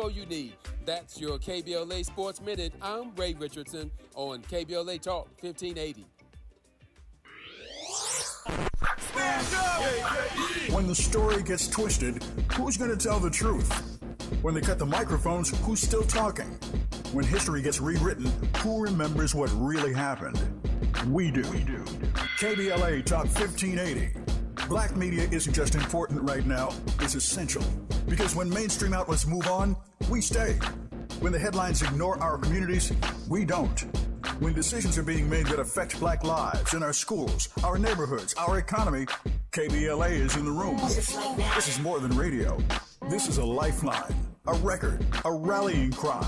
info you need. That's your KBLA Sports Minute. I'm Ray Richardson on KBLA Talk 1580. When the story gets twisted, who's going to tell the truth? When they cut the microphones, who's still talking? When history gets rewritten, who remembers what really happened? We do. KBLA Talk 1580. Black media isn't just important right now, it's essential. Because when mainstream outlets move on, we stay. When the headlines ignore our communities, we don't. When decisions are being made that affect Black lives in our schools, our neighborhoods, our economy, KBLA is in the room. This is more than radio. This is a lifeline, a record, a rallying cry.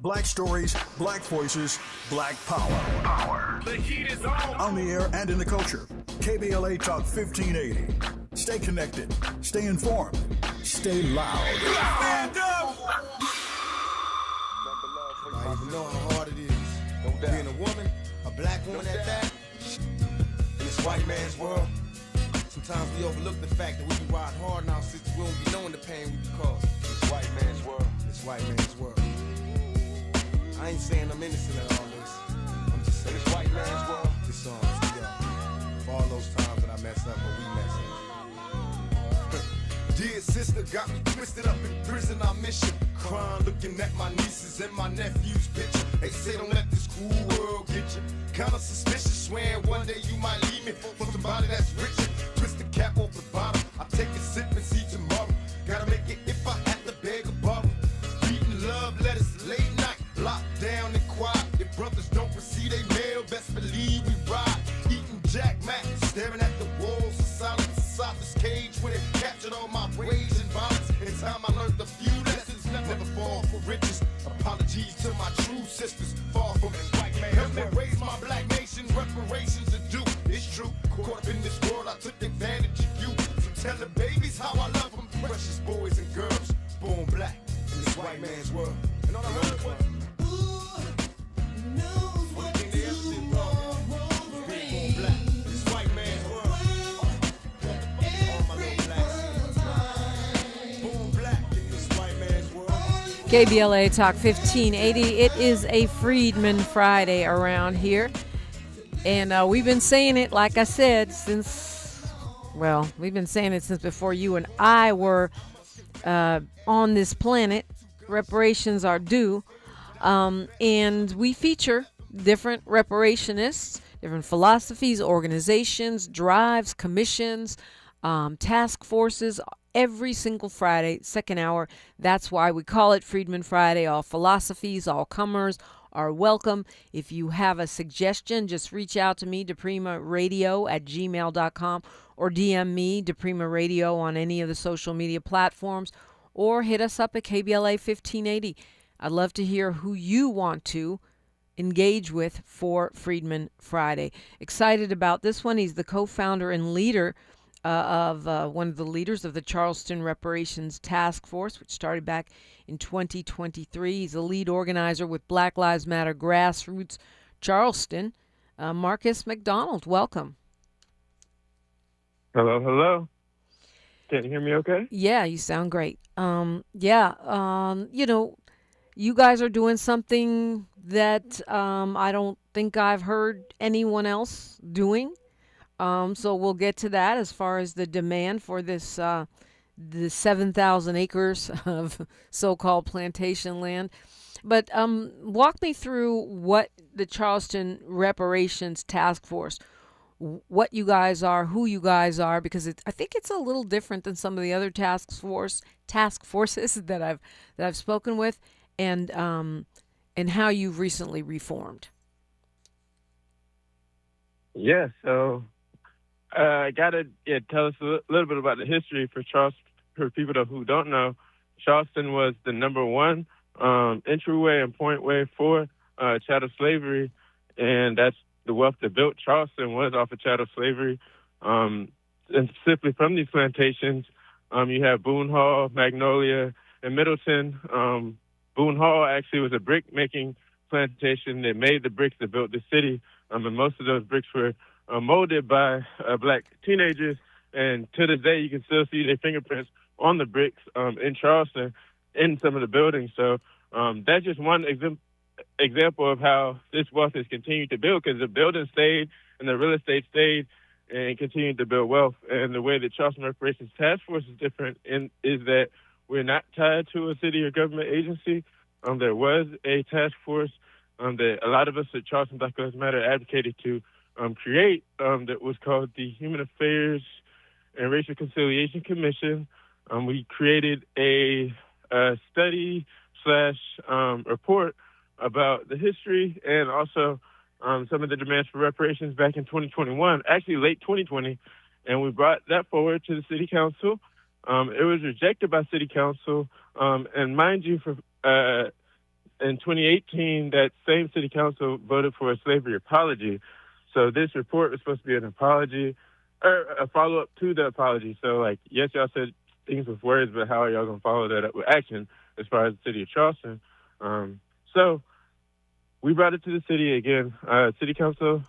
Black stories, black voices, black power. The heat is on. On the air and in the culture. KBLA Talk 1580. Stay connected. Stay informed. Stay loud. Stand up. I even know how hard it is. Being a woman, a black woman at that, in this white man's world. Sometimes we overlook the fact that we can ride hard now since we don't be knowing the pain we can cause. This white man's world. This white man's world. I ain't saying I'm innocent at all this. I'm just saying this white man's world. This song's for y'all. For all those times that I mess up or we mess up. Dear sister, got me twisted up in prison, I miss you. Crying, looking at my nieces and my nephew's picture. They say don't let this cool world get you. Kinda suspicious, swearing one day you might leave me for somebody that's richer. Twist the cap off the bottom, I take a sip and see tomorrow. Gotta make it if I have to beg a bottle. Reading love letters late night, locked down and quiet. If brothers don't receive they mail, best believe we ride. Eating Jack Mac, staring at the walls of silence inside this cage where they captured all my rage and violence. In time I learned a few lessons, never fall for riches. Apologies to my true sisters, far from white man. Help me raise my black nation, reparations are due. It's true, caught up in this world, I took advantage of you. So tell the babies how I love them, precious boys and girls, born black in this white man's world. And all I heard was, KBLA Talk 1580. It is a Freedman Friday around here. And we've been saying it, like I said, we've been saying it since before you and I were on this planet. Reparations are due. And we feature different reparationists, different philosophies, organizations, drives, commissions, task forces, every single Friday, second hour. That's why we call it Freedman Friday. All philosophies, all comers are welcome. If you have a suggestion, just reach out to me, deprimaradio@gmail.com, or DM me, Deprima Radio, on any of the social media platforms, or hit us up at KBLA 1580. I'd love to hear who you want to engage with for Freedman Friday. Excited about this one. He's the co-founder and leader of one of the leaders of the Charleston Reparations Task Force, which started back in 2023. He's a lead organizer with Black Lives Matter Grassroots Charleston. Marcus McDonald, welcome. Hello. Can you hear me okay? Yeah, you sound great. You guys are doing something that I don't think I've heard anyone else doing. So we'll get to that as far as the demand for this, the 7,000 acres of so-called plantation land. But walk me through what the Charleston Reparations Task Force, what you guys are, who you guys are, because I think it's a little different than some of the other task forces that I've spoken with, and how you've recently reformed. Yeah, so I gotta tell us a little bit about the history for Charleston. For people who don't know, Charleston was the number one entryway and pointway for chattel slavery, and that's the wealth that built Charleston was off of chattel slavery. And specifically from these plantations, you have Boone Hall, Magnolia, and Middleton. Boone Hall actually was a brick-making plantation that made the bricks that built the city, and most of those bricks were molded by black teenagers, and to this day you can still see their fingerprints on the bricks in Charleston. in some of the buildings. So that's just one example of how this wealth has continued to build, because the building stayed and the real estate stayed and continued to build wealth. And the way the Charleston Reparations Task Force is different is that we're not tied to a city or government agency. There was a task force that a lot of us at Charleston Black Lives Matter advocated to create that was called the Human Affairs and Racial Conciliation Commission. We created a study / report about the history and also some of the demands for reparations back in 2021, actually late 2020, and we brought that forward to the city council. It was rejected by city council, and mind you, in 2018, that same city council voted for a slavery apology. So this report was supposed to be an apology or a follow-up to the apology. So, like, yes, y'all said things with words, but how are y'all going to follow that up with action as far as the city of Charleston? So we brought it to the city again. City council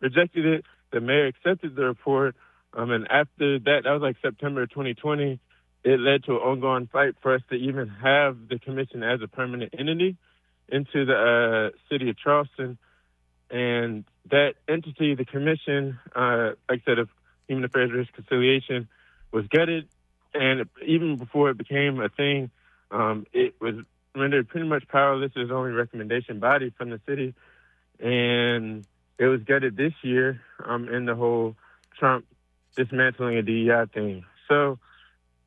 rejected it. The mayor accepted the report. And after that was like September 2020, it led to an ongoing fight for us to even have the commission as a permanent entity into the city of Charleston. And that entity, the commission, like I said, of Human Affairs and Conciliation, was gutted. And even before it became a thing, it was rendered pretty much powerless as only recommendation body from the city. And it was gutted this year in the whole Trump dismantling a DEI thing. So,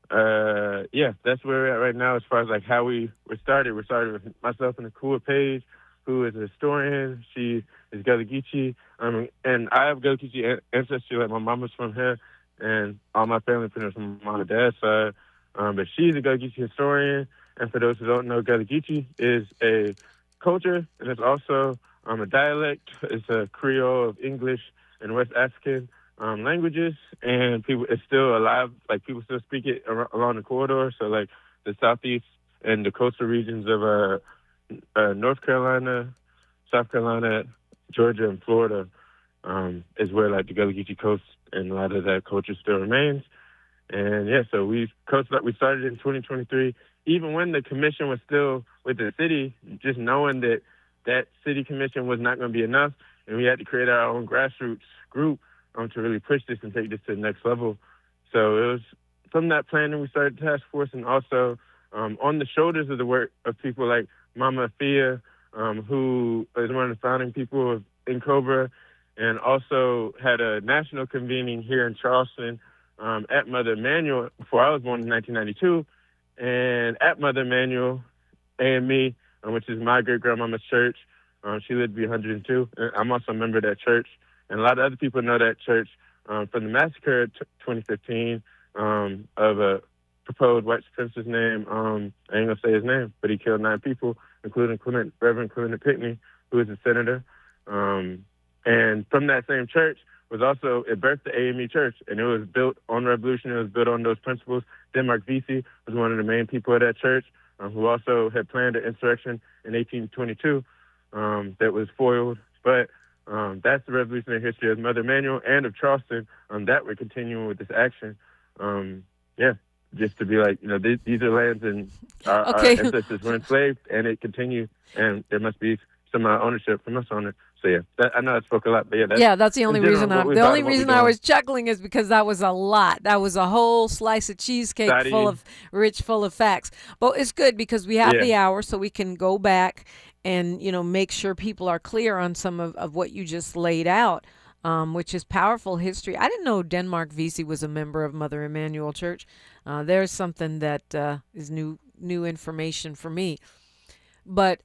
that's where we're at right now as far as like how we were started. We started with myself and Akua Page, who is a historian. She is Gullah Geechee. And I have Gullah Geechee ancestry, like my mama's from here, and all my family from my mom and dad's side. But she's a Gullah Geechee historian. And for those who don't know, Gullah Geechee is a culture, and it's also a dialect. It's a Creole of English and West African languages, and it's still alive. Like, people still speak it along the corridor. So, like, the southeast and the coastal regions of North Carolina, South Carolina, Georgia, and Florida is where, like, the Gullah Geechee coast and a lot of that culture still remains. And so we started in 2023, even when the commission was still with the city, just knowing that city commission was not going to be enough, and we had to create our own grassroots group to really push this and take this to the next level. So it was from that planning we started the task force, and also on the shoulders of the work of people like Mama Afia, who is one of the founding people of NCOBRA, and also had a national convening here in Charleston at Mother Emanuel before I was born in 1992. And at Mother Emanuel, AME, which is my great-grandmama's church, she lived to be 102. I'm also a member of that church. And a lot of other people know that church from the massacre of 2015 of a proposed white supremacist name. I ain't going to say his name, but he killed 9 people, including Reverend Clement Pinkney, who is a senator. And from that same church was also, it birthed the AME Church, and it was built on revolution. It was built on those principles. Denmark Vesey was one of the main people of that church, who also had planned an insurrection in 1822 that was foiled. But that's the revolutionary history of Mother Emanuel and of Charleston, that we're continuing with this action. Just to be like, these are lands and our ancestors were enslaved, and it continues, and there must be some ownership from us on it. So I know I spoke a lot, but that's the only reason. The only reason I was chuckling is because that was a lot. That was a whole slice of cheesecake full of facts. But it's good because we have the hour, so we can go back and make sure people are clear on some of what you just laid out, which is powerful history. I didn't know Denmark Vesey was a member of Mother Emanuel Church. There's something that is new information for me. But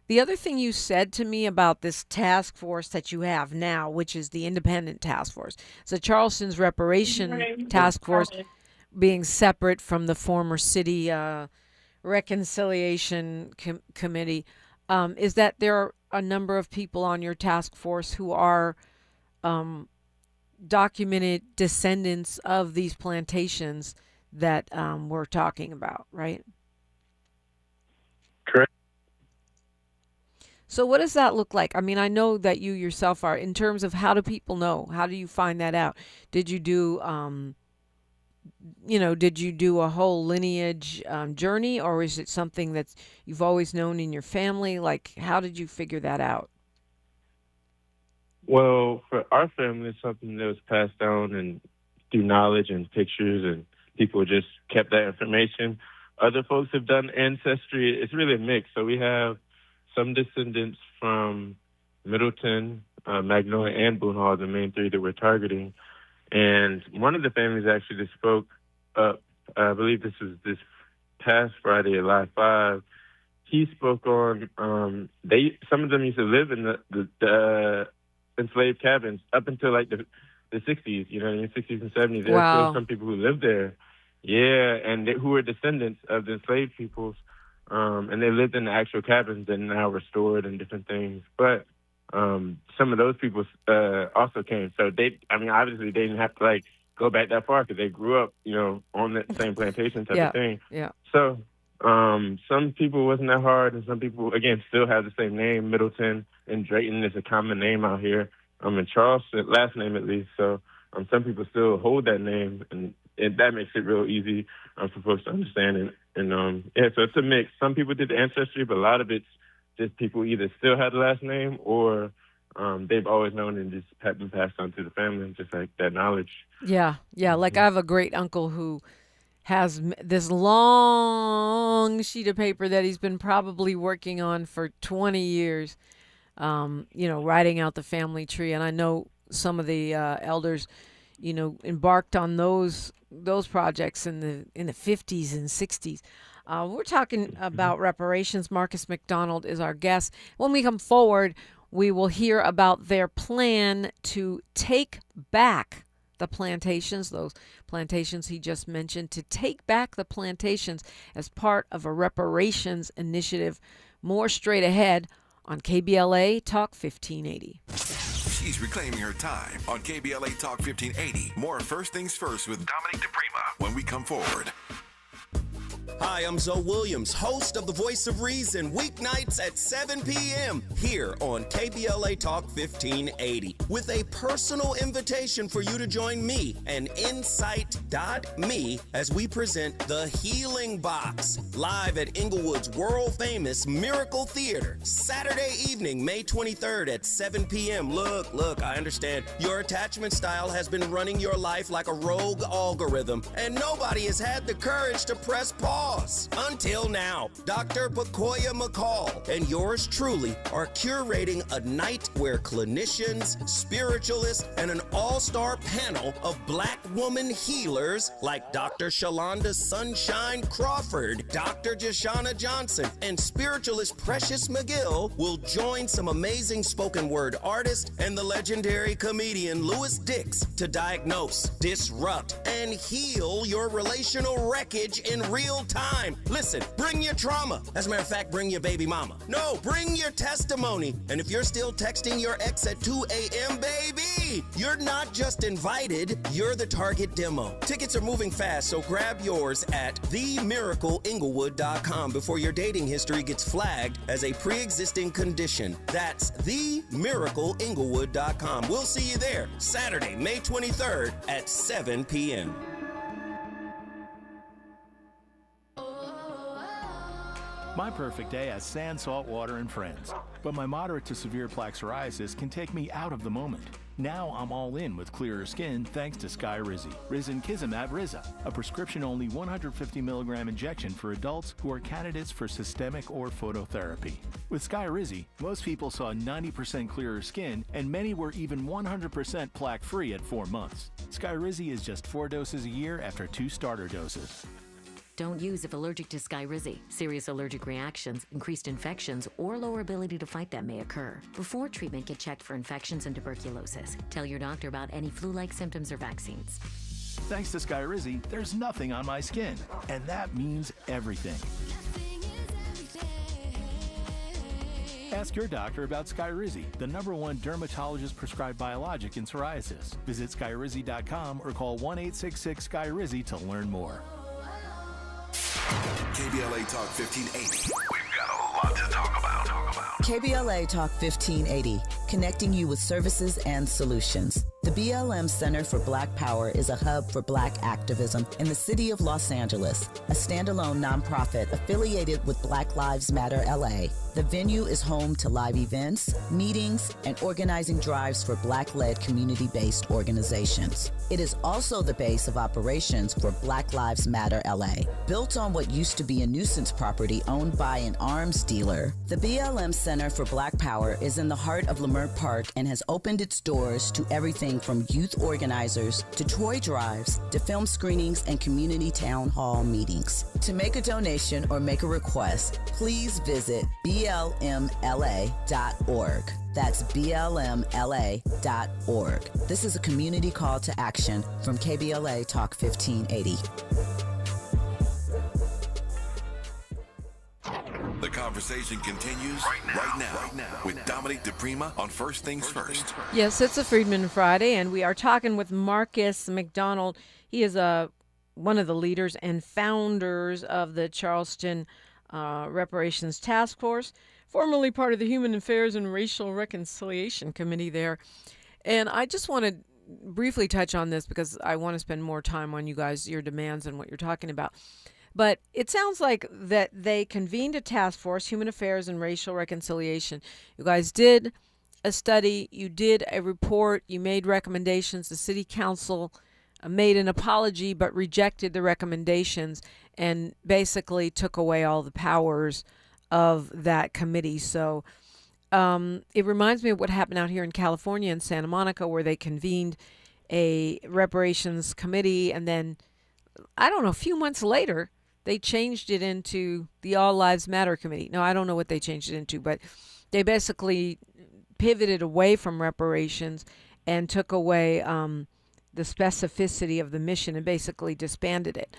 the other thing you said to me about this task force that you have now, which is the independent task force, so Charleston's Reparation Task Force being separate from the former city reconciliation committee, is that there are a number of people on your task force who are documented descendants of these plantations that we're talking about, right? Correct. So what does that look like? I mean, I know that you yourself are, in terms of how do people know? How do you find that out? Did you do did you do a whole lineage journey, or is it something that you've always known in your family? Like, how did you figure that out? Well, for our family, it's something that was passed down and through knowledge and pictures, and people just kept that information. Other folks have done ancestry. It's really a mix. So we have some descendants from Middleton, Magnolia, and Boone Hall, the main three that we're targeting. And one of the families actually just spoke up. I believe this was this past Friday at Live 5. He spoke on some of them used to live in the enslaved cabins up until like the 60s, 60s and 70s. There were still some people who lived there. Yeah, and who were descendants of the enslaved peoples. And they lived in the actual cabins that are now restored and different things. But some of those people also came. So obviously they didn't have to go back that far because they grew up, on that same plantation type of thing. Yeah. So some people wasn't that hard, and some people, again, still have the same name. Middleton and Drayton is a common name out here. In Charleston, last name at least. So some people still hold that name, and that makes it real easy for folks to understand. And so it's a mix. Some people did the ancestry, but a lot of it's just people either still had the last name or they've always known and just have been passed on to the family, just like that knowledge. Yeah. Like I have a great uncle who has this long sheet of paper that he's been probably working on for 20 years, writing out the family tree. And I know some of the elders, embarked on those projects in the 50s and 60s. We're talking about reparations. Marcus McDonald is our guest. When we come forward, we will hear about their plan to take back the plantations, those plantations he just mentioned, to take back the plantations as part of a reparations initiative. More straight ahead on KBLA Talk 1580. She's reclaiming her time on KBLA Talk 1580. More First Things First with Dominique DePrima when we come forward. Hi, I'm Zoe Williams, host of The Voice of Reason, weeknights at 7 p.m. here on KBLA Talk 1580, with a personal invitation for you to join me and Insight.me as we present The Healing Box, live at Inglewood's world-famous Miracle Theater, Saturday evening, May 23rd at 7 p.m. Look, I understand your attachment style has been running your life like a rogue algorithm, and nobody has had the courage to press pause. Until now, Dr. Bakoya McCall and yours truly are curating a night where clinicians, spiritualists, and an all-star panel of Black woman healers like Dr. Shalonda Sunshine Crawford, Dr. Jashana Johnson, and spiritualist Precious McGill will join some amazing spoken word artists and the legendary comedian Louis Dix to diagnose, disrupt, and heal your relational wreckage in real time. Listen, bring your trauma. As a matter of fact, bring your baby mama. No, bring your testimony. And if you're still texting your ex at 2 a.m., baby, you're not just invited, you're the target demo. Tickets are moving fast, so grab yours at themiracleinglewood.com before your dating history gets flagged as a pre-existing condition. That's themiracleinglewood.com. We'll see you there Saturday, May 23rd at 7 p.m. My perfect day has sand, salt water, and friends. But my moderate to severe plaque psoriasis can take me out of the moment. Now I'm all in with clearer skin thanks to Skyrizi. Risankizumab Riza, a prescription-only 150 milligram injection for adults who are candidates for systemic or phototherapy. With Skyrizi, most people saw 90% clearer skin, and many were even 100% plaque-free at 4 months. Skyrizi is just 4 doses a year after 2 starter doses. Don't use if allergic to Skyrizi. Serious allergic reactions, increased infections, or lower ability to fight them may occur. Before treatment, get checked for infections and tuberculosis. Tell your doctor about any flu-like symptoms or vaccines. Thanks to Skyrizi, there's nothing on my skin, and that means everything. Ask your doctor about Skyrizi, the #1 dermatologist-prescribed biologic in psoriasis. Visit Skyrizi.com or call 1-866-SKYRIZI to learn more. KBLA Talk 1580. We've got a lot to talk about. KBLA Talk 1580, connecting you with services and solutions. The BLM Center for Black Power is a hub for Black activism in the city of Los Angeles, a standalone nonprofit affiliated with Black Lives Matter LA. The venue is home to live events, meetings, and organizing drives for Black-led community-based organizations. It is also the base of operations for Black Lives Matter LA. Built on what used to be a nuisance property owned by an arms dealer, the BLM Center for Black Power is in the heart of Leimert Park and has opened its doors to everything from youth organizers to toy drives to film screenings and community town hall meetings. To make a donation or make a request, please visit blmla.org. That's blmla.org. This is a community call to action from KBLA Talk 1580. The conversation continues right now with Dominic DePrima on First Things First. Yes, it's a Freedman Friday, and we are talking with Marcus McDonald. He is one of the leaders and founders of the Charleston Reparations Task Force, formerly part of the Human Affairs and Racial Reconciliation Committee there. And I just want to briefly touch on this because I want to spend more time on you guys, your demands and what you're talking about. But it sounds like that they convened a task force, Human Affairs and Racial Reconciliation. You guys did a study, you did a report, you made recommendations. The city council made an apology but rejected the recommendations and basically took away all the powers of that committee. So it reminds me of what happened out here in California in Santa Monica, where they convened a reparations committee, and then, I don't know, a few months later, they changed it into the All Lives Matter Committee. No, I don't know what they changed it into, but they basically pivoted away from reparations and took away the specificity of the mission and basically disbanded it.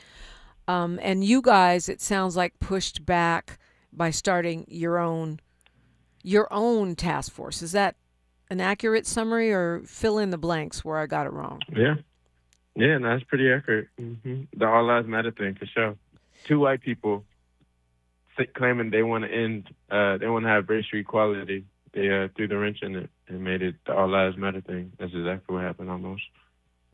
And you guys, it sounds like, pushed back by starting your own task force. Is that an accurate summary, or fill in the blanks where I got it wrong? Yeah, no, that's pretty accurate. The All Lives Matter thing, for sure. Two white people claiming they want to end, they want to have racial equality. They threw the wrench in it and made it the All Lives Matter thing. That's exactly what happened almost.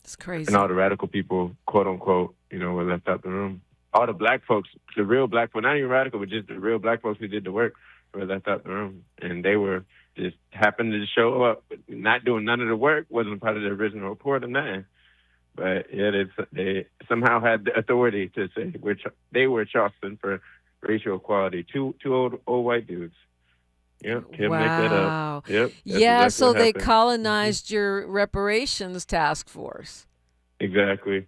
It's crazy. And all the radical people, quote unquote, were left out the room. All the black folks, the real black folks, not even radical, but just the real black folks who did the work, were left out the room. And they were just happened to show up, but not doing none of the work, wasn't a part of the original report or nothing. But yeah, they somehow had the authority to say they were Charleston for racial equality. Two old white dudes. Yep, can't make that up. Yep. Yeah, exactly so they happened. colonized your reparations task force. Exactly.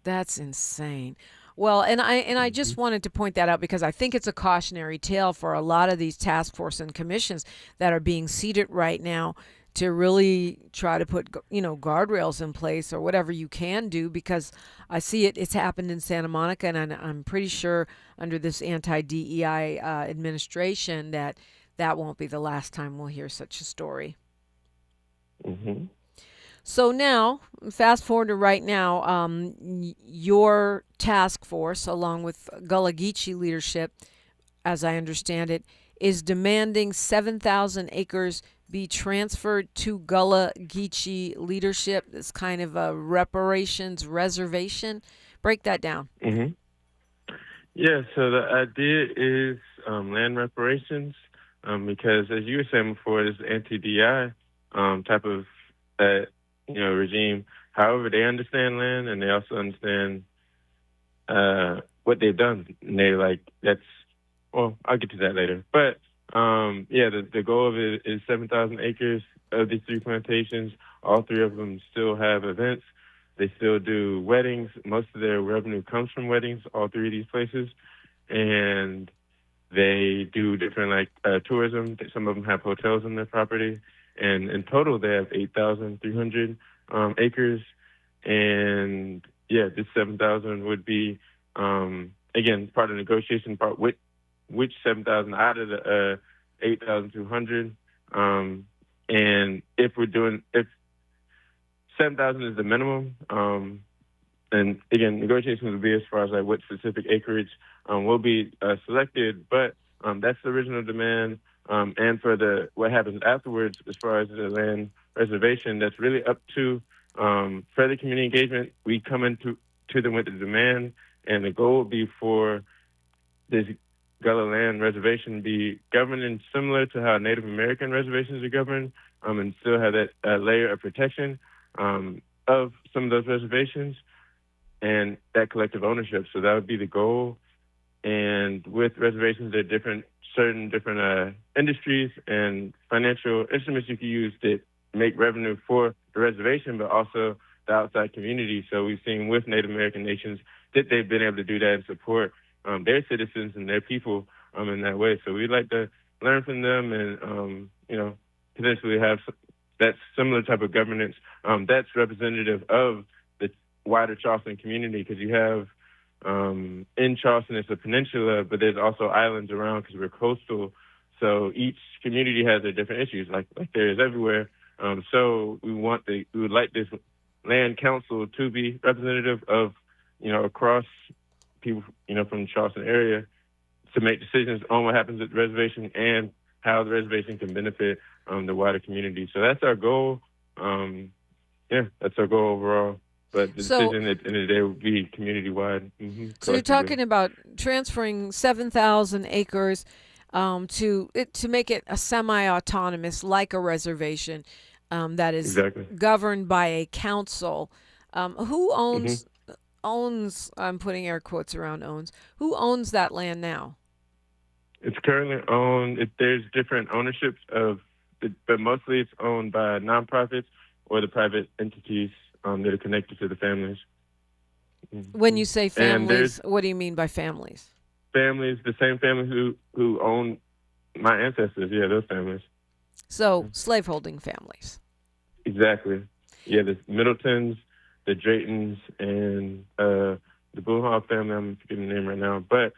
That's insane. Well, and I just wanted to point that out because I think it's a cautionary tale for a lot of these task force and commissions that are being seated right now to really try to put, guardrails in place or whatever you can do, because I see it's happened in Santa Monica, and I'm pretty sure under this anti-DEI administration that won't be the last time we'll hear such a story. Mm-hmm. So now, fast forward to right now, your task force, along with Gullah Geechee leadership, as I understand it, is demanding 7,000 acres be transferred to Gullah Geechee leadership. It's kind of a reparations reservation. Break that down. Mm-hmm. Yeah, so the idea is land reparations, because as you were saying before, it's anti-DI type of regime. However, they understand land, and they also understand what they've done. And they're like, I'll get to that later. But the goal of it is 7,000 acres of these three plantations. All three of them still have events. They still do weddings. Most of their revenue comes from weddings, all three of these places. And they do different tourism. Some of them have hotels on their property. And in total, they have 8,300 acres. And this 7,000 would be, again, part of the negotiation part, which 7,000 out of the 8,200. And if 7,000 is the minimum, and again, negotiations will be as far as what specific acreage will be selected, but that's the original demand. and for what happens afterwards as far as the land reservation, that's really up to further community engagement. We come into them with the demand, and the goal would be for this Gullah land reservation be governed similar to how Native American reservations are governed, and still have that layer of protection of some of those reservations and that collective ownership. So that would be the goal. And with reservations, there are certain different industries and financial instruments you can use that make revenue for the reservation, but also the outside community. So we've seen with Native American nations that they've been able to do that and support their citizens and their people in that way. So we'd like to learn from them and, potentially have that similar type of governance that's representative of the wider Charleston community, because you have in Charleston, it's a peninsula, but there's also islands around because we're coastal. So each community has their different issues, like there is everywhere. So we would like this land council to be representative of, across people, from the Charleston area, to make decisions on what happens at the reservation and how the reservation can benefit the wider community. So that's our goal. That's our goal overall. But the decision at the end of the day would be community-wide. So you're talking about transferring 7,000 acres to make it a semi-autonomous, like a reservation that is governed by a council. Who owns, I'm putting air quotes around owns, who owns that land now? It's currently owned, there's different ownerships but mostly it's owned by nonprofits or the private entities that are connected to the families. When you say families, what do you mean by families? Families, the same families who own my ancestors. Yeah, those families. So slaveholding families. Exactly. Yeah, the Middletons, the Draytons, and the Boone family. I'm forgetting the name right now, but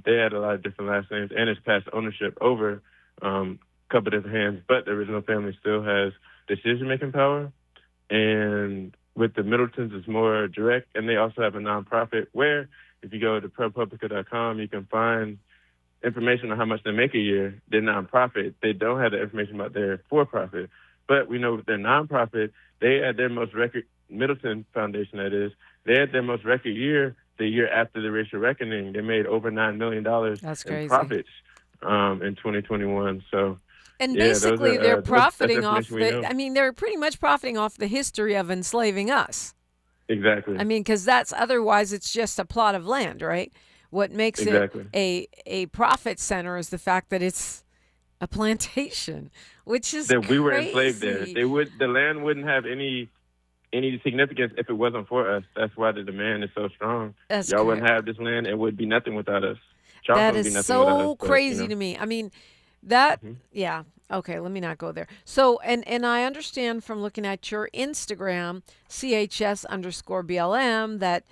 they had a lot of different last names, and it's passed ownership over a couple of different hands. But the original family still has decision-making power. And with the Middletons, it's more direct, and they also have a nonprofit where, if you go to ProPublica.com, you can find information on how much they make a year. They're nonprofit. They don't have the information about their for-profit. But we know with their nonprofit, they had their most record, Middleton Foundation that is, they had their most record year the year after the racial reckoning. They made over $9 million in profits in 2021. So. And basically, they're profiting off they're pretty much profiting off the history of enslaving us. Exactly. I mean, because otherwise it's just a plot of land, right? What makes it a profit center is the fact that it's a plantation, which is that we were crazy. Enslaved there. The land wouldn't have any significance if it wasn't for us. That's why the demand is so strong. Y'all wouldn't have this land. It would be nothing without us. Charleston that is so crazy to me. I mean. Yeah. Okay, let me not go there. So, and I understand from looking at your Instagram, CHS_BLM, that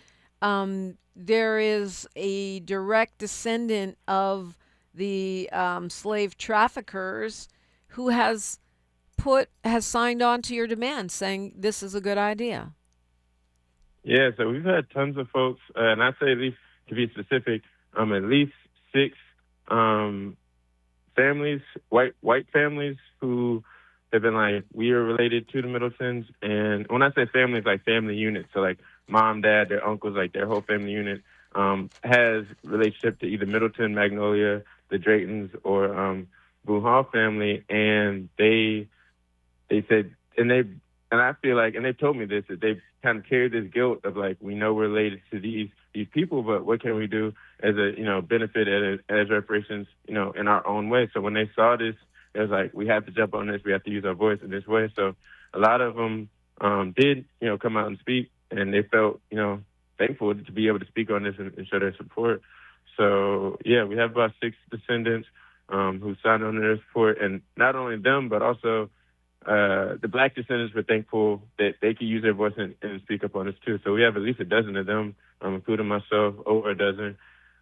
there is a direct descendant of the slave traffickers who has signed on to your demand saying this is a good idea. Yeah, so we've had tons of folks, and I say at least, to be specific, at least 6 families, white families who have been like, we are related to the Middletons. And when I say families, like family units, so like mom, dad, their uncles, like their whole family unit has relationship to either Middleton, Magnolia, the Draytons, or Boone Hall family. And they said, and I feel like, and they told me this, that they kind of carried this guilt of like, we know we're related to these people, but what can we do as a, benefit as reparations, in our own way. So when they saw this, it was like, we have to jump on this. We have to use our voice in this way. So a lot of them did, come out and speak, and they felt, thankful to be able to speak on this and show their support. So yeah, we have about 6 descendants who signed on to their support, and not only them, but also the Black descendants were thankful that they could use their voice and speak up on this too. So we have at least a dozen of them, including myself, over a dozen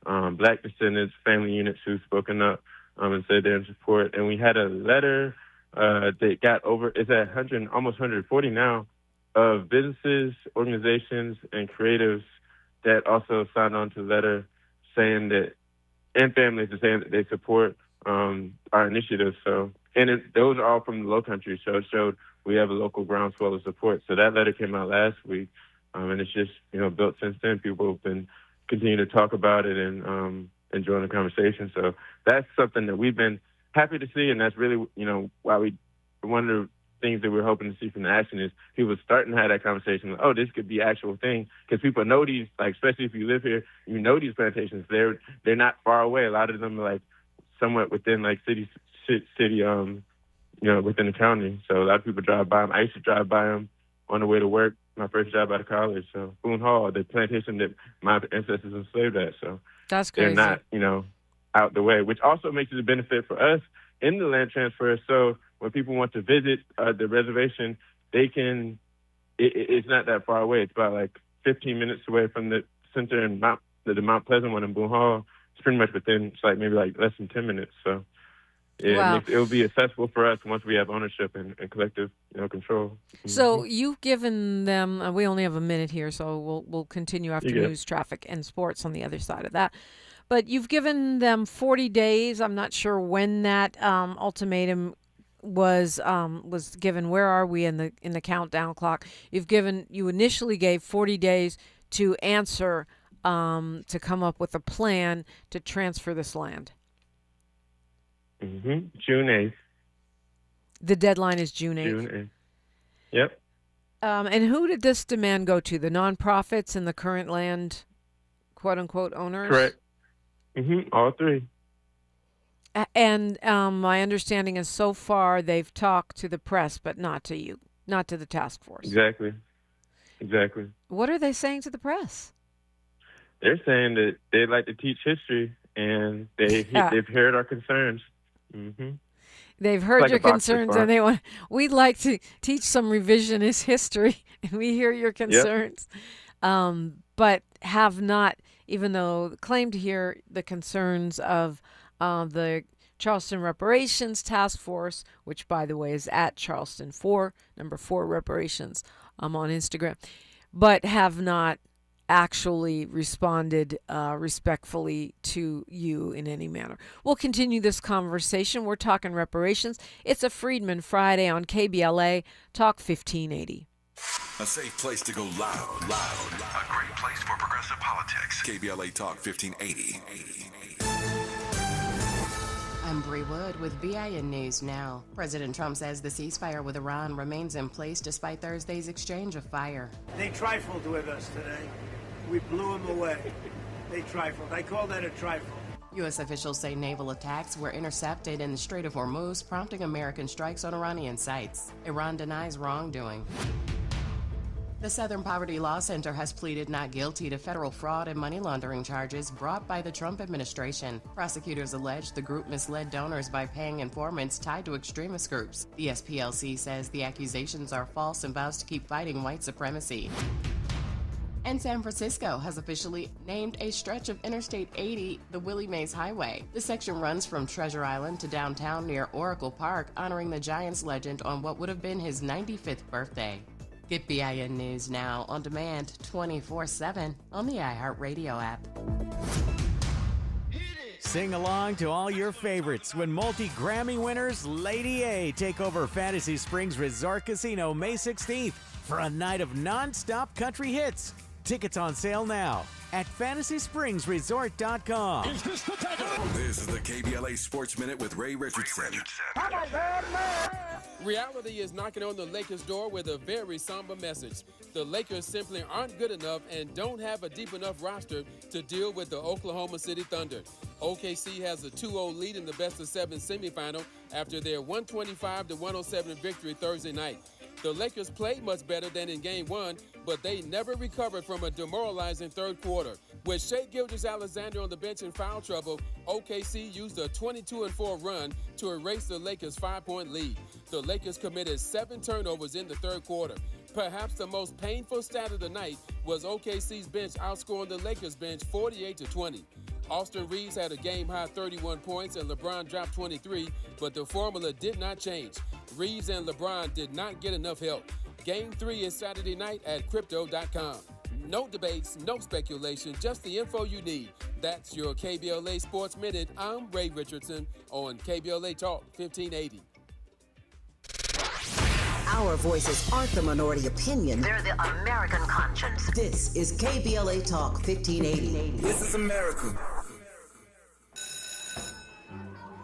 Black descendants, family units who've spoken up and said they're in support. And we had a letter that got it's at almost 140 now, of businesses, organizations, and creatives that also signed on to the letter saying that, and families saying that they support our initiatives. So, and those are all from the Low Country. So it showed we have a local groundswell of support. So that letter came out last week, and it's just built since then. People have been continuing to talk about it and enjoying the conversation. So that's something that we've been happy to see, and that's really why one of the things that we're hoping to see from the action is people starting to have that conversation. Like, oh, this could be an actual thing, because people know these, like, especially if you live here, these plantations. They're not far away. A lot of them are like somewhat within like city, within the county. So a lot of people drive by them. I used to drive by them on the way to work. My first job out of college. So Boone Hall, the plantation that my ancestors enslaved at. So that's crazy. They're not, out the way, which also makes it a benefit for us in the land transfer. So when people want to visit the reservation, they can. It's not that far away. It's about like 15 minutes away from the center in the Mount Pleasant one in Boone Hall. It's pretty much within. It's like maybe like less than 10 minutes. So it will be accessible for us once we have ownership and collective, control. So you've given them. We only have a minute here, so we'll continue after news, traffic, and sports on the other side of that. But you've given them 40 days. I'm not sure when that ultimatum was given. Where are we in the countdown clock? You initially gave 40 days to answer, to come up with a plan to transfer this land. June 8th. The deadline is June 8th. June 8th. Yep. And who did this demand go to? The nonprofits and the current land, quote unquote, owners? Correct. All three. And my understanding is so far they've talked to the press, but not to you, not to the task force. Exactly. What are they saying to the press? They're saying that they'd like to teach history, and they've heard our concerns. They've heard your concerns, and we'd like to teach some revisionist history, and we hear your concerns, but have not, even though claim to hear the concerns of the Charleston Reparations Task Force, which, by the way, is at Charleston 4, number 4 reparations, on Instagram, but have not actually responded respectfully to you in any manner. We'll continue this conversation. We're talking reparations. It's a Freedman Friday on KBLA Talk 1580. A safe place to go loud. A great place for progressive politics. KBLA Talk 1580. I'm Bree Wood with BIN News Now. President Trump says the ceasefire with Iran remains in place despite Thursday's exchange of fire. They trifled with us today. We blew them away. They trifled. I call that a trifle. U.S. officials say naval attacks were intercepted in the Strait of Hormuz, prompting American strikes on Iranian sites. Iran denies wrongdoing. The Southern Poverty Law Center has pleaded not guilty to federal fraud and money laundering charges brought by the Trump administration. Prosecutors allege the group misled donors by paying informants tied to extremist groups. The SPLC says the accusations are false and vows to keep fighting white supremacy. And San Francisco has officially named a stretch of Interstate 80 the Willie Mays Highway. The section runs from Treasure Island to downtown near Oracle Park, honoring the Giants legend on what would have been his 95th birthday. Get BIN News Now on demand 24/7 on the iHeartRadio app. Sing along to all your favorites when multi-Grammy winners Lady A take over Fantasy Springs Resort Casino May 16th for a night of non-stop country hits. Tickets on sale now at FantasySpringsResort.com. This is the KBLA Sports Minute with Ray Richardson. Reality is knocking on the Lakers' door with a very somber message. The Lakers simply aren't good enough and don't have a deep enough roster to deal with the Oklahoma City Thunder. OKC has a 2-0 lead in the best-of-7 semifinal after their 125-107 victory Thursday night. The Lakers played much better than in Game 1, but they never recovered from a demoralizing third quarter. With Shai Gilgeous-Alexander on the bench in foul trouble, OKC used a 22-4 run to erase the Lakers' 5-point lead. The Lakers committed 7 turnovers in the third quarter. Perhaps the most painful stat of the night was OKC's bench outscoring the Lakers' bench 48-20. Austin Reeves had a game-high 31 points and LeBron dropped 23, but the formula did not change. Reeves and LeBron did not get enough help. Game 3 is Saturday night at Crypto.com. No debates, no speculation, just the info you need. That's your KBLA Sports Minute. I'm Ray Richardson on KBLA Talk 1580. Our voices aren't the minority opinion. They're the American conscience. This is KBLA Talk 1580. This is America.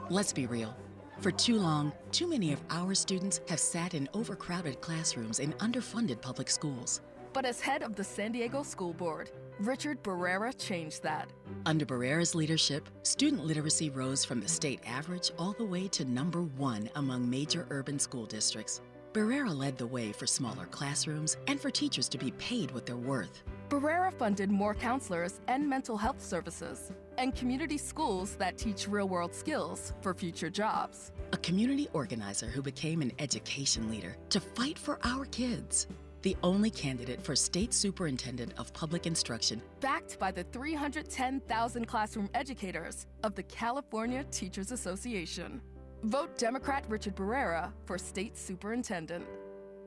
Let's be real. For too long, too many of our students have sat in overcrowded classrooms in underfunded public schools. But as head of the San Diego School Board, Richard Barrera changed that. Under Barrera's leadership, student literacy rose from the state average all the way to #1 among major urban school districts. Barrera led the way for smaller classrooms and for teachers to be paid what they're worth. Barrera funded more counselors and mental health services, and community schools that teach real-world skills for future jobs. A community organizer who became an education leader to fight for our kids. The only candidate for State Superintendent of Public Instruction. Backed by the 310,000 classroom educators of the California Teachers Association. Vote Democrat Richard Barrera for State Superintendent.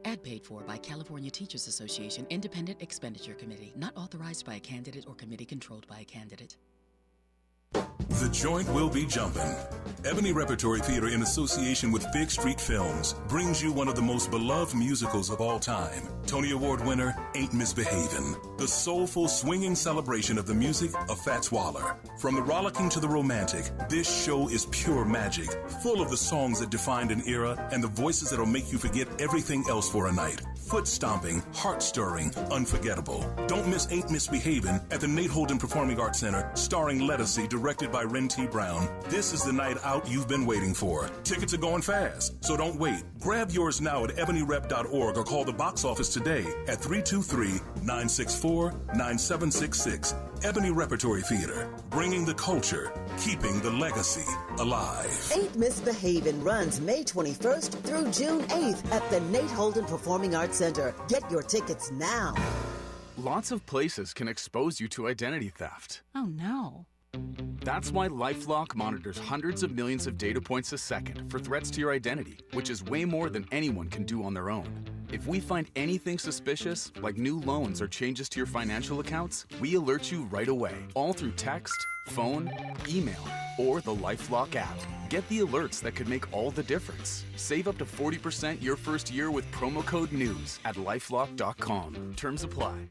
Ad paid for by California Teachers Association Independent Expenditure Committee, not authorized by a candidate or committee controlled by a candidate. The joint will be jumping. Ebony Repertory Theater, in association with Fig Street Films, brings you one of the most beloved musicals of all time. Tony Award winner, Ain't Misbehavin'. The soulful, swinging celebration of the music of Fats Waller. From the rollicking to the romantic, this show is pure magic, full of the songs that defined an era and the voices that'll make you forget everything else for a night. Foot stomping, heart stirring, unforgettable. Don't miss Ain't Misbehavin' at the Nate Holden Performing Arts Center, starring Lettucey, directed by Ren T. Brown. This is the night out you've been waiting for. Tickets are going fast, so don't wait. Grab yours now at ebonyrep.org or call the box office today at 323-964-9766. Ebony Repertory Theater, bringing the culture, keeping the legacy alive. Ain't Misbehavin' runs May 21st through June 8th at the Nate Holden Performing Arts Center. Get your tickets now. Lots of places can expose you to identity theft. Oh no. That's why LifeLock monitors hundreds of millions of data points a second for threats to your identity, which is way more than anyone can do on their own. If we find anything suspicious, like new loans or changes to your financial accounts, we alert you right away, all through text, phone, email, or the LifeLock app. Get the alerts that could make all the difference. Save up to 40% your first year with promo code NEWS at lifelock.com. Terms apply.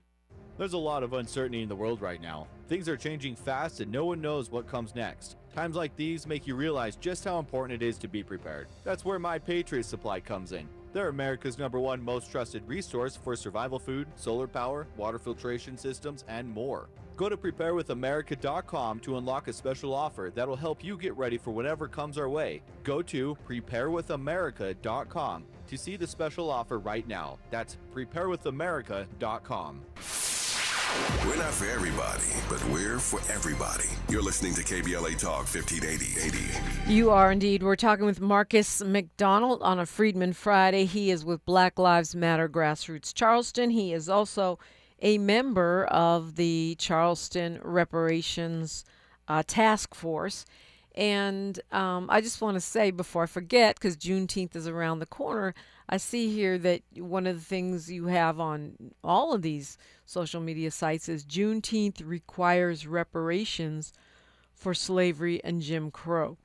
There's a lot of uncertainty in the world right now. Things are changing fast and no one knows what comes next. Times like these make you realize just how important it is to be prepared. That's where My Patriot Supply comes in. They're America's #1 most trusted resource for survival food, solar power, water filtration systems, and more. Go to preparewithamerica.com to unlock a special offer that'll help you get ready for whatever comes our way. Go to preparewithamerica.com to see the special offer right now. That's preparewithamerica.com. We're not for everybody, but we're for everybody. You're listening to KBLA Talk 1580. You are indeed. We're talking with Marcus McDonald on a Freedman Friday. He is with Black Lives Matter Grassroots Charleston. He is also a member of the Charleston Reparations Task Force. And I just want to say before I forget, because Juneteenth is around the corner, I see here that one of the things you have on all of these social media sites is Juneteenth requires reparations for slavery and Jim Crow.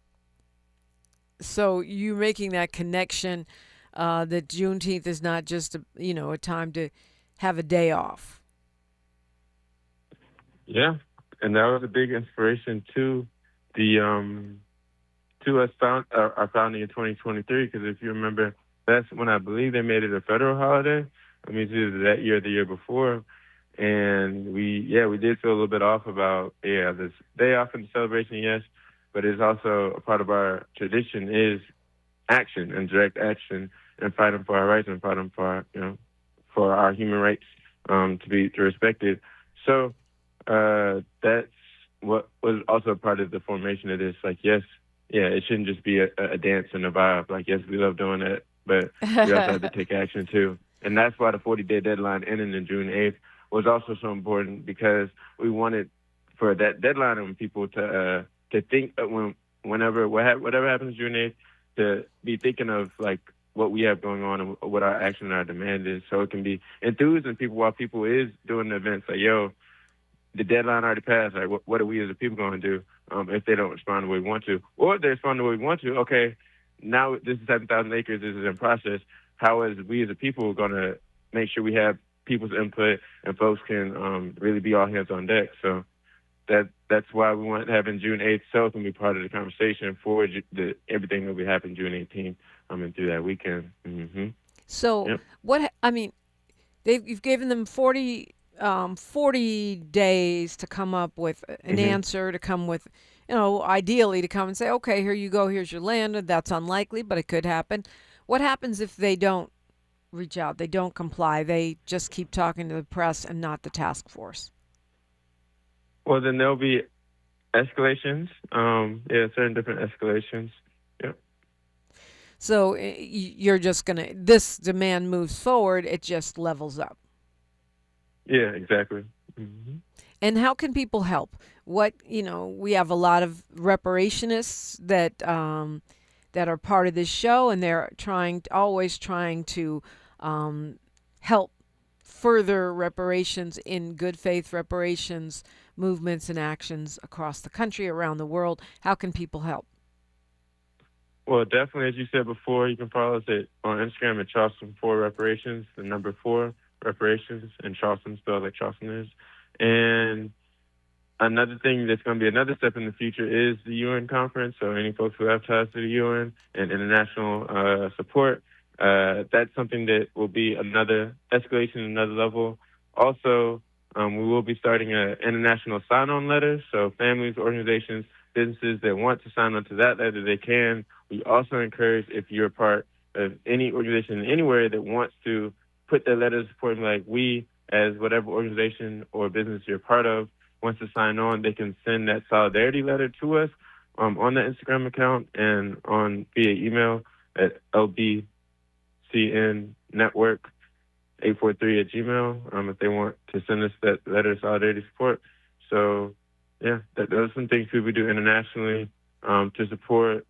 So you making that connection that Juneteenth is not just a time to have a day off. Yeah, and that was a big inspiration to the to us our founding in 2023. Because if you remember, that's when I believe they made it a federal holiday. I mean, it's either that year or the year before. And we did feel a little bit off about, this day off in the celebration, yes, but it's also a part of our tradition is action and direct action and fighting for our rights and fighting for our human rights to be respected. So that's what was also a part of the formation of this. Like, it shouldn't just be a dance and a vibe. Like, yes, we love doing that, but we also have to take action too. And that's why the 40-day deadline ending in June 8th was also so important, because we wanted for that deadline on people to think that whatever happens June 8th, to be thinking of like what we have going on and what our action and our demand is. So it can be enthusing people while people is doing the events like, yo, the deadline already passed. Like, what are we as a people going to do if they don't respond the way we want to? Or if they respond the way we want to, okay, now this is 7,000 acres. This is in process. How is we as a people going to make sure we have people's input and folks can really be all hands on deck? So that's why we want having June 8th so can be part of the conversation for everything that will be happening June 18th and through that weekend. Mm-hmm. So you've given them 40 days to come up with an answer, to come with, ideally to come and say, okay, here you go, here's your land. That's unlikely, but it could happen. What happens if they don't reach out, they don't comply, they just keep talking to the press and not the task force? Well, then there'll be escalations. Certain different escalations. Yep. So you're just this demand moves forward, it just levels up. Yeah, exactly. Mm-hmm. And how can people help? We have a lot of reparationists that are part of this show, and they're always trying to help further reparations in good faith reparations movements and actions across the country, around the world. How can people help? Well, definitely, as you said before, you can follow us on Instagram at Charleston 4 Reparations, the number 4 Reparations, and Charleston spelled like Charleston is. And another thing that's going to be another step in the future is the UN conference. So any folks who have ties to the UN and international support, that's something that will be another escalation, another level. Also, we will be starting an international sign-on letter. So families, organizations, businesses that want to sign on to that letter, they can. We also encourage, if you're a part of any organization anywhere that wants to put their letter of support, like we, as whatever organization or business you're part of, wants to sign on, they can send that solidarity letter to us on the Instagram account and via email at lbcnnetwork843@gmail if they want to send us that letter of solidarity support. So, yeah, those are some things we do internationally to support.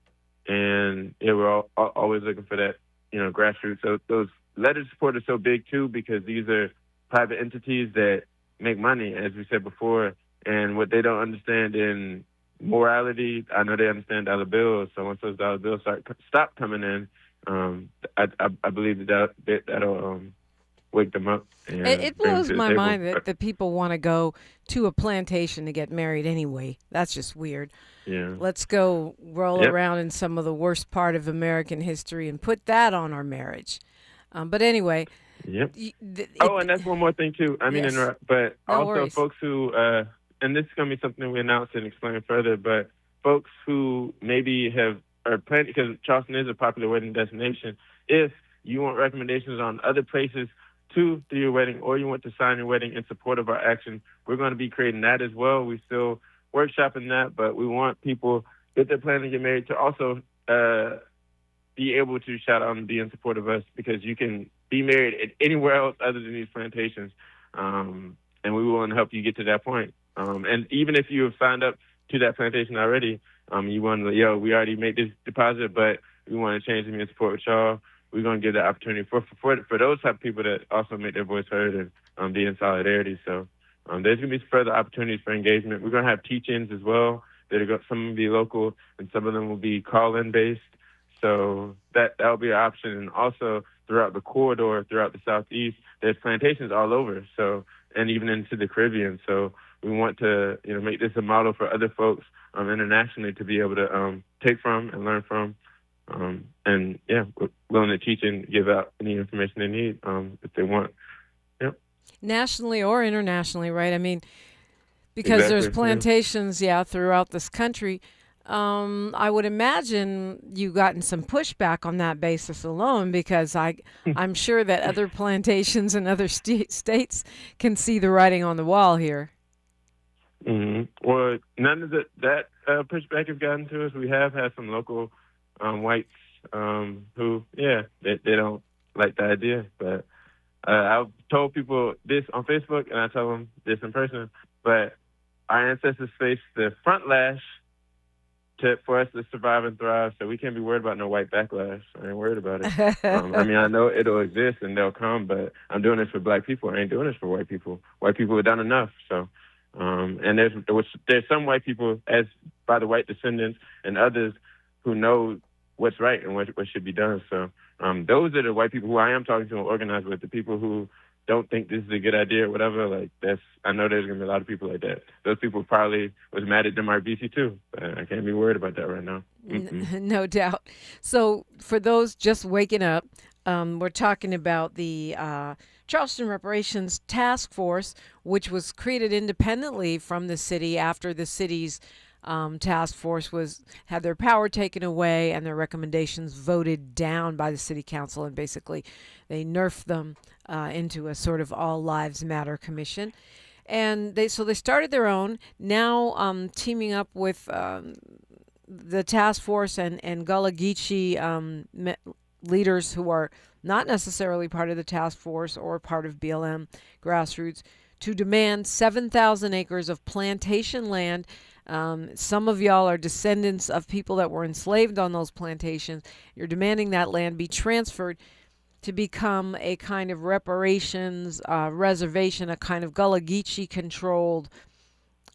And, yeah, we're always looking for that, grassroots. So those letters of support are so big, too, because these are private entities that make money, as we said before. And what they don't understand in morality, I know they understand dollar bills. So once those dollar bills stop coming in, I believe that'll wake them up. And it blows my mind that people want to go to a plantation to get married anyway. That's just weird. Yeah. Let's go roll around in some of the worst part of American history and put that on our marriage. But anyway. Yep. And that's one more thing, too. I mean, yes. But no also worries. Folks who, and this is going to be something we announce and explain further, but folks who maybe are planning, because Charleston is a popular wedding destination, if you want recommendations on other places to do your wedding, or you want to sign your wedding in support of our action, we're going to be creating that as well. We still workshopping that, but we want people, if they're planning to get married, to also be able to shout out and be in support of us, because you can be married anywhere else other than these plantations, and we want to help you get to that point. And even if you have signed up to that plantation already, you want to, we already made this deposit, but we want to change and be in support with y'all. We're going to give the opportunity for those type of people that also make their voice heard and be in solidarity. So there's going to be further opportunities for engagement. We're going to have teach-ins as well. Some will be local, and some of them will be call-in based. So that'll be an option. And also throughout the corridor, throughout the Southeast, there's plantations all over. So, and even into the Caribbean. So we want to, make this a model for other folks internationally to be able to take from and learn from. And we're willing to teach and give out any information they need if they want. Yep. Nationally or internationally, right? I mean, because there's plantations, throughout this country. I would imagine you've gotten some pushback on that basis alone, because I'm sure that other plantations and other states can see the writing on the wall here. Mm-hmm. Well, none of that pushback has gotten to us. We have had some local whites who, they don't like the idea. But I've told people this on Facebook, and I tell them this in person. But our ancestors faced the front lash for us to survive and thrive. So we can't be worried about no white backlash. I ain't worried about it. I mean, I know it'll exist and they'll come, but I'm doing this for black people. I ain't doing this for white people. White people have done enough. So, and there's some white people, as by the white descendants and others, who know what's right and what should be done. So those are the white people who I am talking to and organized with. The people who don't think this is a good idea or whatever, like I know there's gonna be a lot of people like that. Those people probably was mad at MRBC too. But I can't be worried about that right now. No doubt. So for those just waking up, we're talking about the Charleston Reparations Task Force, which was created independently from the city after the city's task force had their power taken away and their recommendations voted down by the city council, and basically they nerfed them into a sort of all lives matter commission. And they started their own, now teaming up with the task force and Gullah Geechee leaders who are not necessarily part of the task force or part of BLM Grassroots, to demand 7,000 acres of plantation land. Some of y'all are descendants of people that were enslaved on those plantations. You're demanding that land be transferred to become a kind of reparations reservation, a kind of Gullah Geechee controlled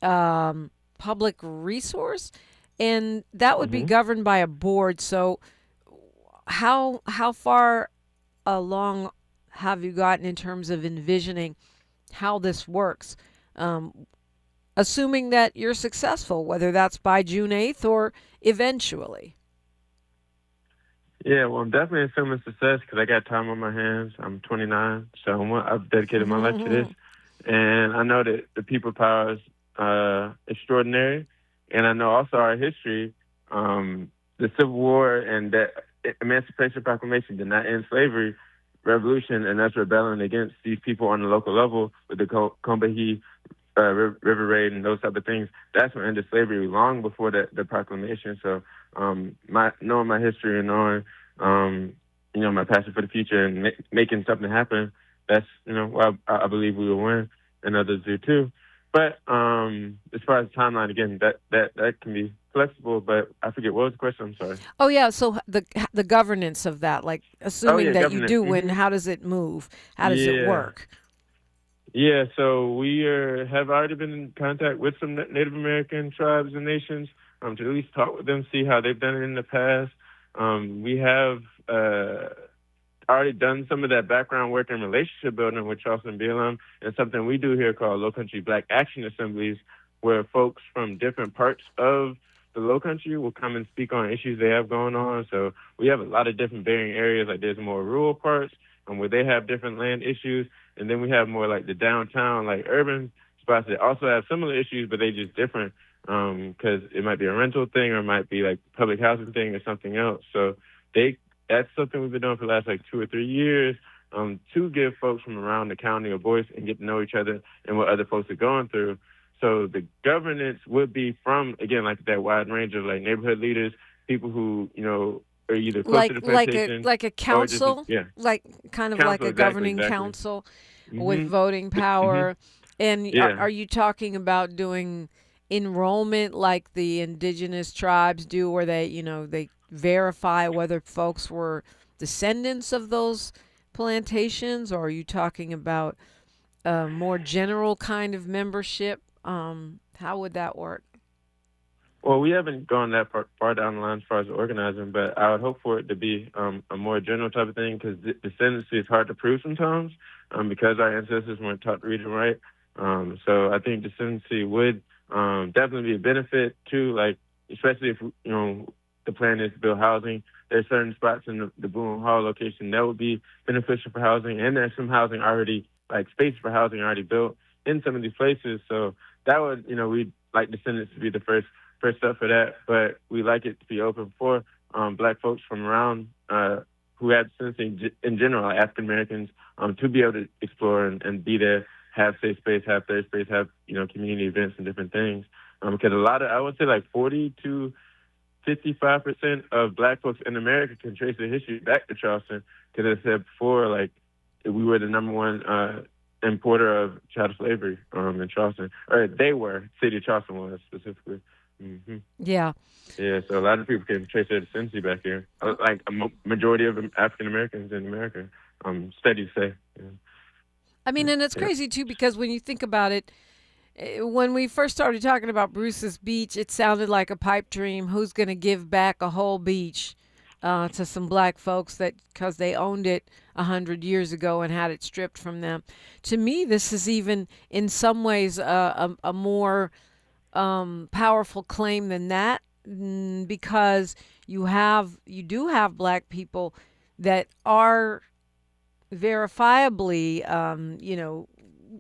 public resource, and that would be governed by a board. So how far along have you gotten in terms of envisioning how this works? Assuming that you're successful, whether that's by June 8th or eventually. Yeah, well, I'm definitely assuming success because I got time on my hands. I'm 29, so I've dedicated my life to this. And I know that the people power is extraordinary. And I know also our history, the Civil War and the Emancipation Proclamation did not end slavery. Revolution and us rebelling against these people on the local level with the Combahee River Raid and those type of things, that's what ended slavery long before the proclamation. So knowing my history and knowing my passion for the future and making something happen, that's why I believe we will win, and others do too. But as far as timeline, again, that can be flexible, but I forget, what was the question? I'm sorry. Oh yeah, so the governance of that, like assuming that you do win, how does it move? How does it work? Yeah, so we have already been in contact with some Native American tribes and nations to at least talk with them, see how they've done it in the past. We have already done some of that background work and relationship building with Charleston BLM, and something we do here called Low Country Black Action Assemblies, where folks from different parts of the Low Country will come and speak on issues they have going on. So we have a lot of different varying areas, like there's more rural parts where they have different land issues, and then we have more like the downtown, like urban spots that also have similar issues, but they just different because it might be a rental thing or it might be like public housing thing or something else. So that's something we've been doing for the last like 2 or 3 years to give folks from around the county a voice and get to know each other and what other folks are going through. So the governance would be from, again, like that wide range of like neighborhood leaders, people who, are either close to the plantation. Like a council? Just, yeah. Like kind of Council, like a governing council with voting power. And are you talking about doing enrollment like the indigenous tribes do, where they verify whether folks were descendants of those plantations, or are you talking about a more general kind of membership? How would that work? Well, we haven't gone that far down the line as far as organizing, but I would hope for it to be a more general type of thing, because descendancy is hard to prove sometimes because our ancestors weren't taught to read and write. So I think descendancy would definitely be a benefit too, like especially if the plan is to build housing. There's certain spots in the Boone Hall location that would be beneficial for housing, and there's some housing already, like space for housing already built in some of these places. So that would, we'd like descendants to be the first step for that, but we like it to be open for Black folks from around who have descendancy in general, like African Americans, to be able to explore and be there, have safe space, have third space, have community events and different things. Because a lot of, I would say like 40 to 55% of Black folks in America can trace their history back to Charleston. Because as I said before, like we were the number one importer of child slavery in Charleston, or they were. City of Charleston was specifically. Mm-hmm. Yeah. Yeah, so a lot of people can trace their descendancy back here. Like a majority of African Americans in America, steady to say. Yeah. I mean, and it's crazy too, because when you think about it, when we first started talking about Bruce's Beach, it sounded like a pipe dream. Who's going to give back a whole beach to some black folks that because they owned it 100 years ago and had it stripped from them? To me, this is even in some ways a more powerful claim than that, because you do have black people that are verifiably,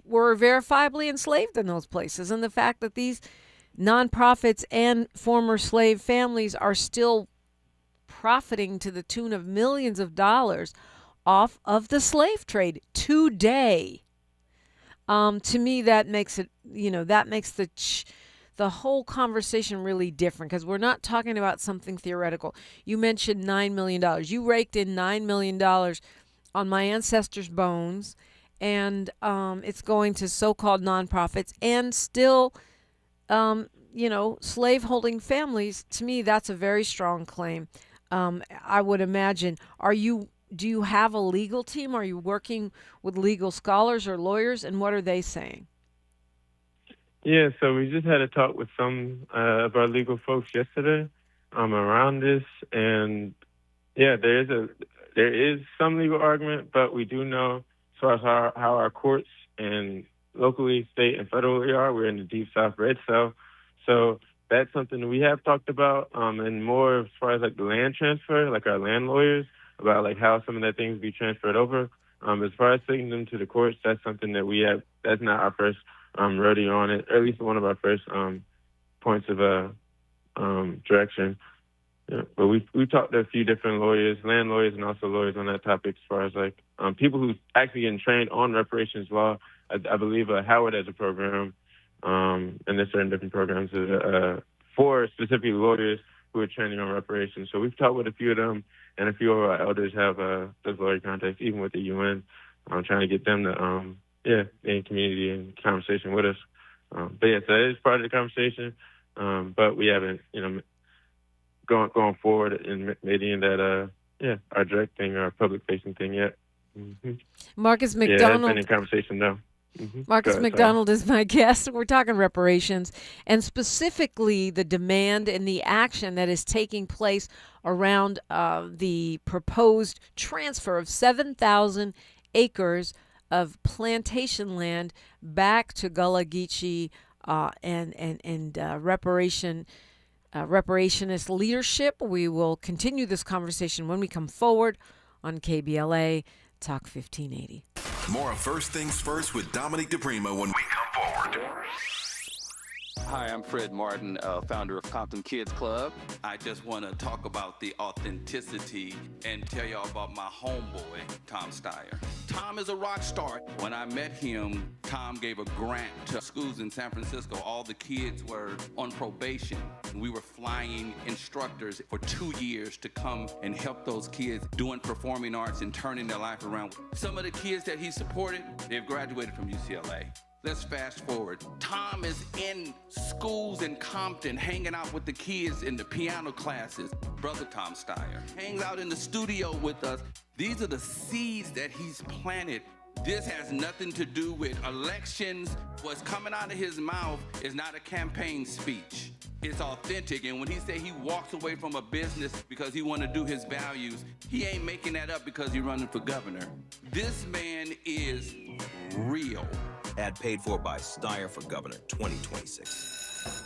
were verifiably enslaved in those places. And the fact that these nonprofits and former slave families are still profiting to the tune of millions of dollars off of the slave trade today. To me, that makes it, that makes the whole conversation really different, because we're not talking about something theoretical. You mentioned $9 million. You raked in $9 million on my ancestors' bones, and it's going to so-called nonprofits and still, slave-holding families. To me, that's a very strong claim. I would imagine. Do you have a legal team? Are you working with legal scholars or lawyers, and what are they saying? Yeah, so we just had a talk with some of our legal folks yesterday around this, and yeah, there is some legal argument, but we do know as far as how our courts and locally, state, and federally are. We're in the Deep South Red Cell, so that's something that we have talked about, and more as far as like the land transfer, like our land lawyers, about like how some of that things be transferred over. As far as taking them to the courts, that's something that we have. That's not our first rodeo on it, or at least one of our first points of direction. Yeah, but we've talked to a few different lawyers, land lawyers, and also lawyers on that topic, as far as like people who actually getting trained on reparations law. I believe Howard has a program, and there's certain different programs for specifically lawyers who are training on reparations. So we've talked with a few of them, and a few of our elders have those lawyer contacts, even with the UN. I'm trying to get them to in community and conversation with us. But yeah, so it is part of the conversation, but we haven't, going forward and making that, our direct thing, our public facing thing yet. Mm-hmm. Marcus McDonald. Yeah, that's been in conversation though. Mm-hmm. Marcus McDonald is my guest. We're talking reparations, and specifically the demand and the action that is taking place around the proposed transfer of 7,000 acres of plantation land back to Gullah Geechee and reparationist leadership. We will continue this conversation when we come forward on KBLA Talk 1580. More of First Things First with Dominic DePrima when we come forward. Hi, I'm Fred Martin, founder of Compton Kids Club. I just want to talk about the authenticity and tell y'all about my homeboy, Tom Steyer. Tom is a rock star. When I met him, Tom gave a grant to schools in San Francisco. All the kids were on probation. We were flying instructors for 2 years to come and help those kids doing performing arts and turning their life around. Some of the kids that he supported, they've graduated from UCLA. Let's fast forward. Tom is in schools in Compton, hanging out with the kids in the piano classes. Brother Tom Steyer hangs out in the studio with us. These are the seeds that he's planted. This has nothing to do with elections. What's coming out of his mouth is not a campaign speech. It's authentic, and when he say he walks away from a business because he want to do his values, he ain't making that up because he's running for governor. This man is real. Ad paid for by Steyer for Governor 2026.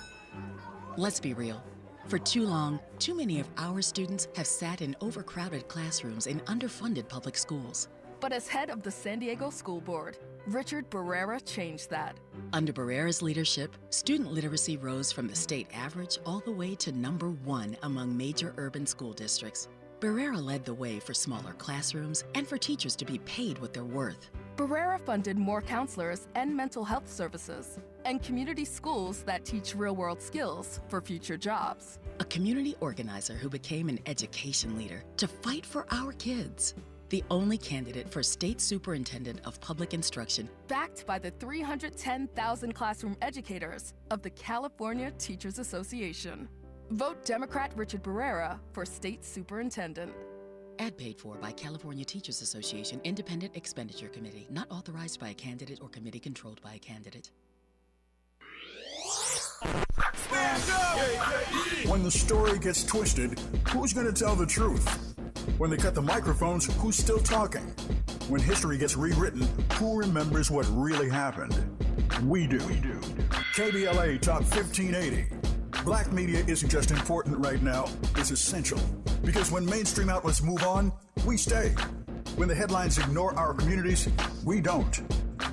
Let's be real. For too long, too many of our students have sat in overcrowded classrooms in underfunded public schools. But as head of the San Diego School Board, Richard Barrera changed that. Under Barrera's leadership, student literacy rose from the state average all the way to #1 among major urban school districts. Barrera led the way for smaller classrooms and for teachers to be paid what they're worth. Barrera funded more counselors and mental health services, and community schools that teach real-world skills for future jobs. A community organizer who became an education leader to fight for our kids. the only candidate for State Superintendent of Public Instruction. Backed by the 310,000 classroom educators of the California Teachers Association. Vote Democrat Richard Barrera for State Superintendent. Ad paid for by California Teachers Association Independent Expenditure Committee, not authorized by a candidate or committee controlled by a candidate. When the story gets twisted, who's going to tell the truth? When they cut the microphones, who's still talking? When history gets rewritten, who remembers what really happened? We do. KBLA Talk 1580. Black media isn't just important right now, it's essential. Because when mainstream outlets move on, we stay. When the headlines ignore our communities, we don't.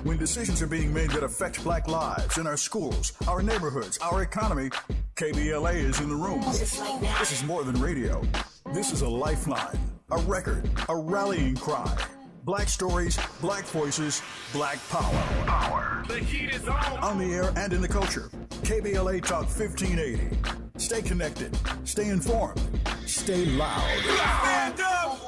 When decisions are being made that affect Black lives in our schools, our neighborhoods, our economy, KBLA is in the room. This is more than radio. This is a lifeline, a record, a rallying cry. Black stories, Black voices, Black power. The heat is on the air and in the culture. KBLA Talk 1580. Stay connected. Stay informed. Stay loud. Stand up!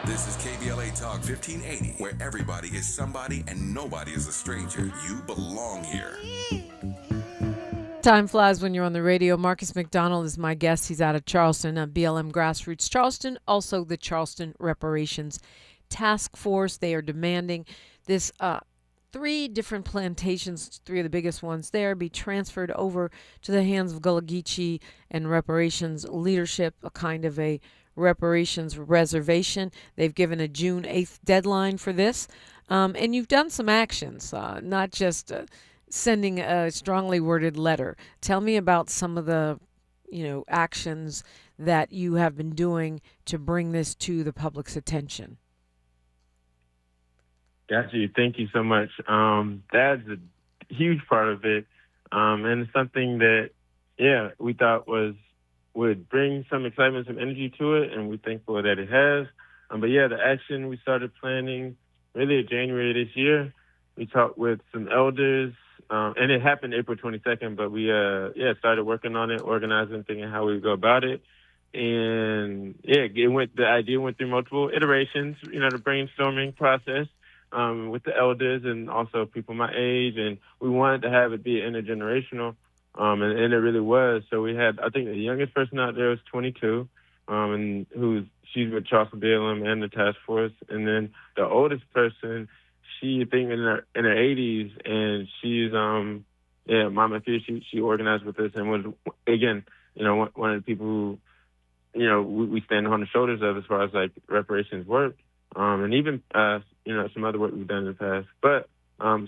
This is KBLA Talk 1580, where everybody is somebody and nobody is a stranger. You belong here. Time flies when you're on the radio. Marcus McDonald is my guest. He's out of Charleston, BLM Grassroots Charleston, also the Charleston Reparations Task Force. They are demanding this 3 different plantations, 3 of the biggest ones there, be transferred over to the hands of Gullah Geechee and reparations leadership, a kind of a reparations reservation. They've given a June 8th deadline for this. And you've done some actions, not just sending a strongly worded letter. Tell me about some of the, actions that you have been doing to bring this to the public's attention. Got you. Thank you so much. That's a huge part of it. And it's something that, we thought would bring some excitement, some energy to it, and we're thankful that it has. The action we started planning really in January this year. We talked with some elders, and it happened April 22nd, but we started working on it, organizing, thinking how we would go about it. And the idea went through multiple iterations, the brainstorming process with the elders and also people my age, and we wanted to have it be intergenerational. And it really was. So we had, I think the youngest person out there was 22, and she's with Charleston BLM and the task force. And then the oldest person, she, I think in her 80s, and she's, Mama Thea, she organized with us and was, again, one of the people who, we stand on the shoulders of as far as like reparations work, and even, some other work we've done in the past. But,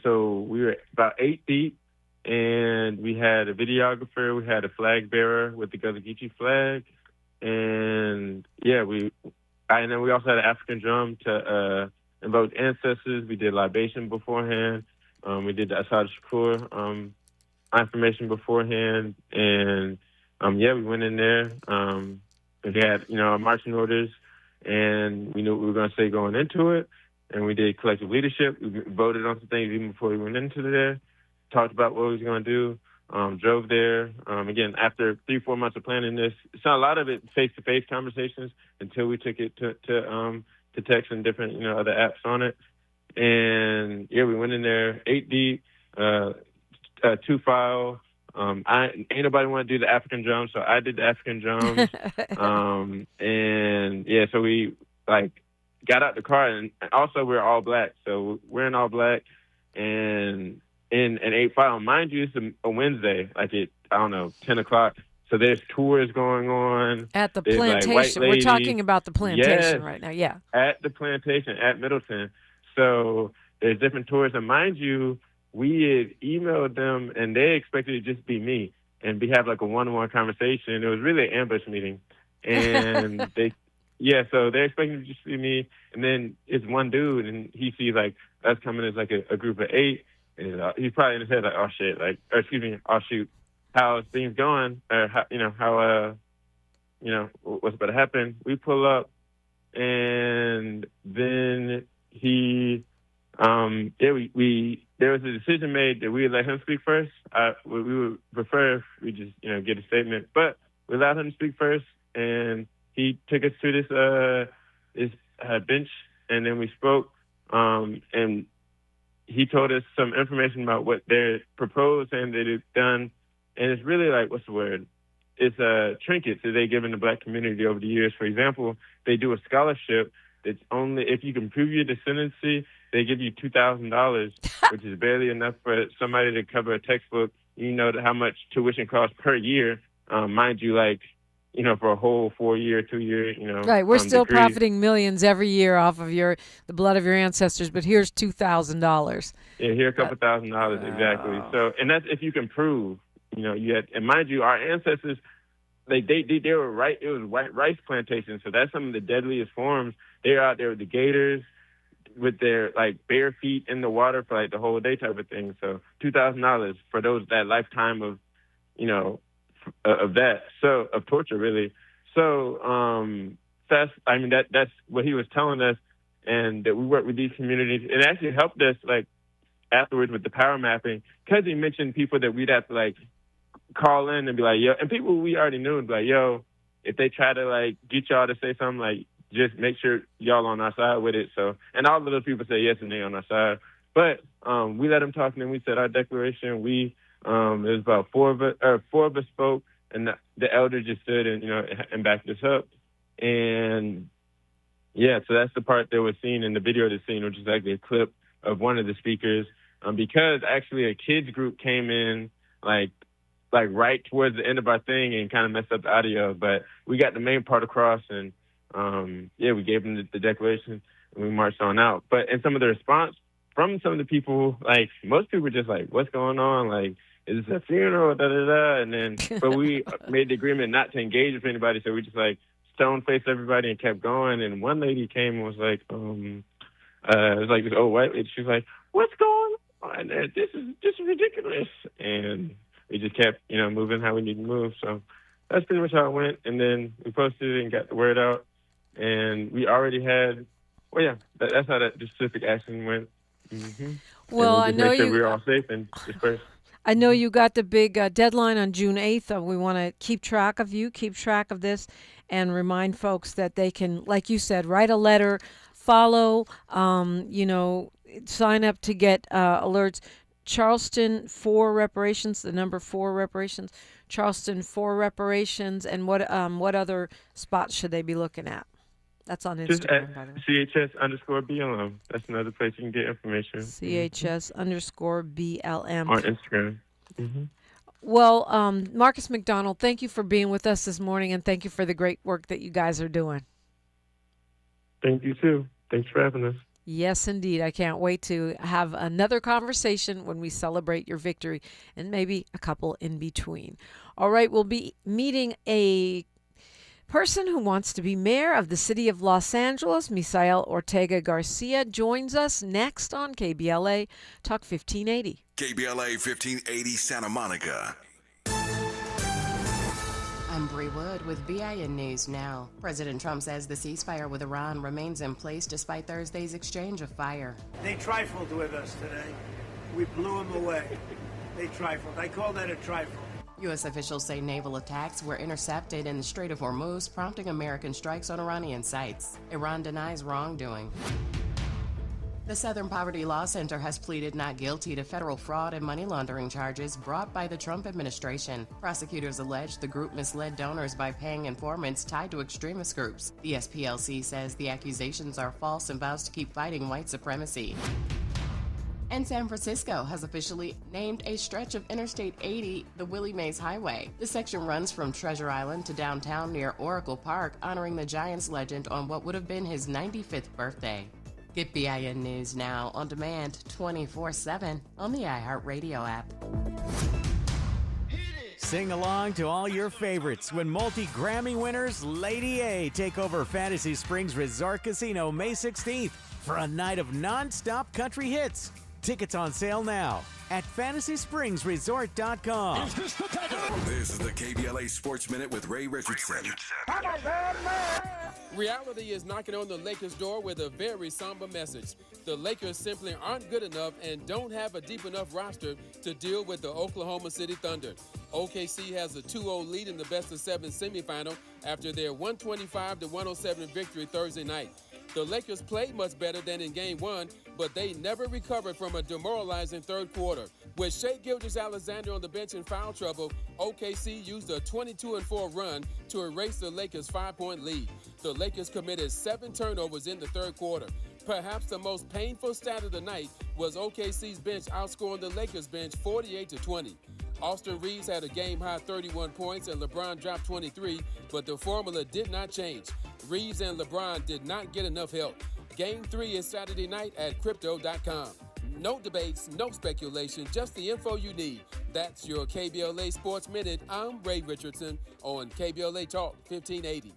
so we were about 8 deep. And we had a videographer, we had a flag bearer with the Gullah Geechee flag, and then we also had an African drum to invoke ancestors. We did libation beforehand. We did the Asad Shakur information beforehand, and we went in there. We had our marching orders, and we knew what we were going to say going into it, and we did collective leadership. We voted on some things even before we went into there. Talked about what we was going to do, drove there. Again, after 3-4 months of planning this, it's not a lot of it face-to-face conversations until we took it to text and different, other apps on it. And, we went in there 8 deep, 2-file. Ain't nobody want to do the African drum, so I did the African drums. So we, got out the car, and also we're all black. So we're in all black, and in an 8-file. Mind you, it's a Wednesday, 10 o'clock. So there's tours going on. At the plantation. We're talking about the plantation right now, yeah. At the plantation, at Middleton. So there's different tours. And mind you, we had emailed them, and they expected it to just be me and have a one-on-one conversation. It was really an ambush meeting. And so they're expecting it to just be me. And then it's one dude, and he sees us coming as a group of 8. And he's probably in his head oh shit, oh shoot, how's things going? Or how what's about to happen? We pull up, and then he, there was a decision made that we would let him speak first. We would prefer if we just get a statement, but we allowed him to speak first. and he took us to this bench, and then we spoke, and he told us some information about what they're proposed and that it's done. And it's really like, what's the word? It's trinkets that they've given the Black community over the years. For example, they do a scholarship that's only, if you can prove your descendancy, they give you $2,000, which is barely enough for somebody to cover a textbook. You know how much tuition costs per year, mind you, like, you know, for a whole 4-year, 2-year, you know. Right, we're still degree. profiting millions every year off of the blood of your ancestors, but here's $2,000. Yeah, here a couple $1,000 exactly. So, and that's if you can prove, you know, you had, and mind you, our ancestors, they were right. It was rice plantations, so that's some of the deadliest forms. They're out there with the gators, with their like bare feet in the water for like the whole day type of thing. So $2,000 for that lifetime of, you know, of that. So of torture really. So that's what he was telling us, and that we work with these communities. It actually helped us like afterwards with the power mapping, because he mentioned people that we'd have to like call in and be like, yo, and people we already knew would be like, yo, if they try to like get y'all to say something, like just make sure y'all on our side with it. So, and all the little people say yes and they on our side. But we let them talk, and then we said our declaration. We it was about four of us spoke, and the elder just stood and, you know, and backed us up. And yeah, so that's the part that was seen in the video that's seen, which is actually a clip of one of the speakers, because actually a kids group came in like right towards the end of our thing and kind of messed up the audio, but we got the main part across, and we gave them the declaration and we marched on out. But in some of the response from some of the people, like most people were just like, what's going on? Like, is this a funeral? Da, da, da. And then, but we made the agreement not to engage with anybody. So we just like stone-faced everybody and kept going. And one lady came and was like, it was like this old white lady. She was like, what's going on? This is just ridiculous. And we just kept, you know, moving how we need to move. So that's pretty much how it went. And then we posted it and got the word out. And we already had, that's how that specific action went. Mm-hmm. Well, I know we were all safe and dispersed. I know you got the big deadline on June 8th. We want to keep track of this, and remind folks that they can, like you said, write a letter, follow, sign up to get alerts. Charleston 4 Reparations, the number 4 Reparations, Charleston 4 Reparations, and what other spots should they be looking at? That's on Instagram, by the way. CHS_BLM. That's another place you can get information. CHS_BLM. On Instagram. Mm-hmm. Well, Marcus McDonald, thank you for being with us this morning, and thank you for the great work that you guys are doing. Thank you, too. Thanks for having us. Yes, indeed. I can't wait to have another conversation when we celebrate your victory, and maybe a couple in between. All right, we'll be meeting a person who wants to be mayor of the city of Los Angeles. Misael Ortega Garcia joins us next on KBLA Talk 1580. KBLA 1580 Santa Monica. I'm Bree Wood with BIN News Now. President Trump says the ceasefire with Iran remains in place despite Thursday's exchange of fire. They trifled with us today. We blew them away. They trifled. I call that a trifle. U.S. officials say naval attacks were intercepted in the Strait of Hormuz, prompting American strikes on Iranian sites. Iran denies wrongdoing. The Southern Poverty Law Center has pleaded not guilty to federal fraud and money laundering charges brought by the Trump administration. Prosecutors allege the group misled donors by paying informants tied to extremist groups. The SPLC says the accusations are false and vows to keep fighting white supremacy. And San Francisco has officially named a stretch of Interstate 80 the Willie Mays Highway. The section runs from Treasure Island to downtown near Oracle Park, honoring the Giants legend on what would have been his 95th birthday. Get BIN News Now on demand 24/7 on the iHeartRadio app. Sing along to all your favorites when multi-Grammy winners Lady A take over Fantasy Springs Resort Casino May 16th for a night of non-stop country hits. Tickets on sale now at FantasySpringsResort.com. This is the KBLA Sports Minute with Ray Richardson. Reality is knocking on the Lakers' door with a very somber message. The Lakers simply aren't good enough and don't have a deep enough roster to deal with the Oklahoma City Thunder. OKC has a 2-0 lead in the best-of-7 semifinal after their 125-107 victory Thursday night. The Lakers played much better than in Game 1, but they never recovered from a demoralizing third quarter. With Shai Gilgeous-Alexander on the bench in foul trouble, OKC used a 22-4 run to erase the Lakers' 5-point lead. The Lakers committed 7 turnovers in the third quarter. Perhaps the most painful stat of the night was OKC's bench outscoring the Lakers' bench 48-20. Austin Reeves had a game-high 31 points and LeBron dropped 23, but the formula did not change. Reeves and LeBron did not get enough help. Game 3 is Saturday night at Crypto.com. No debates, no speculation, just the info you need. That's your KBLA Sports Minute. I'm Ray Richardson on KBLA Talk 1580.